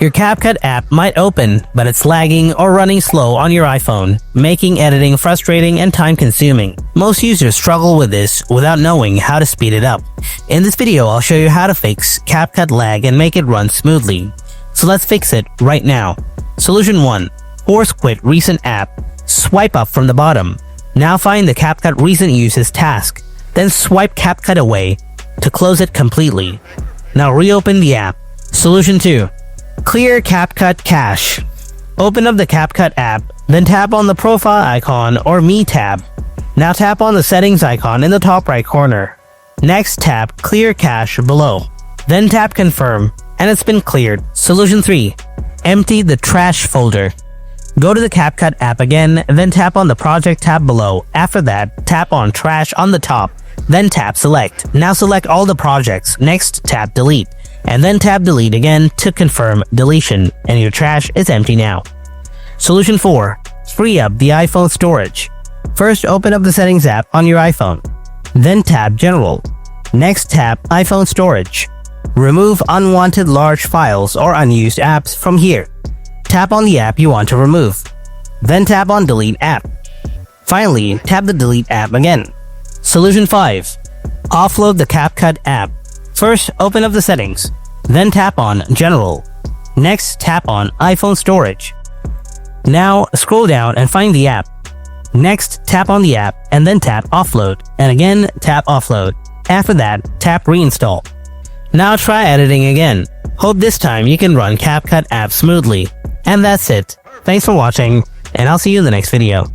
Your CapCut app might open, but it's lagging or running slow on your iPhone, making editing frustrating and time-consuming. Most users struggle with this without knowing how to speed it up. In this video, I'll show you how to fix CapCut lag and make it run smoothly. So let's fix it right now. Solution 1. Force quit recent app. Swipe up from the bottom. Now find the CapCut recent uses task. Then swipe CapCut away to close it completely. Now reopen the app. Solution 2. Clear CapCut cache. Open up the CapCut app, then tap on the profile icon or Me tab. Now tap on the settings icon in the top right corner. Next tap Clear Cache below. Then tap Confirm, and it's been cleared. Solution 3. Empty the trash folder. Go to the CapCut app again, then tap on the Project tab below. After that, tap on Trash on the top, then tap Select. Now select all the projects. Next, tap Delete, and then tap Delete again to confirm deletion, and your trash is empty now. Solution 4. Free up the iPhone storage. First, open up the Settings app on your iPhone. Then tap General. Next, tap iPhone Storage. Remove unwanted large files or unused apps from here. Tap on the app you want to remove. Then tap on Delete App. Finally, tap the Delete app again. Solution 5. Offload the CapCut app. First, open up the settings. Then tap on General. Next, tap on iPhone Storage. Now, scroll down and find the app. Next, tap on the app and then tap Offload. And again, tap Offload. After that, tap Reinstall. Now try editing again. Hope this time you can run CapCut app smoothly. And that's it. Thanks for watching, and I'll see you in the next video.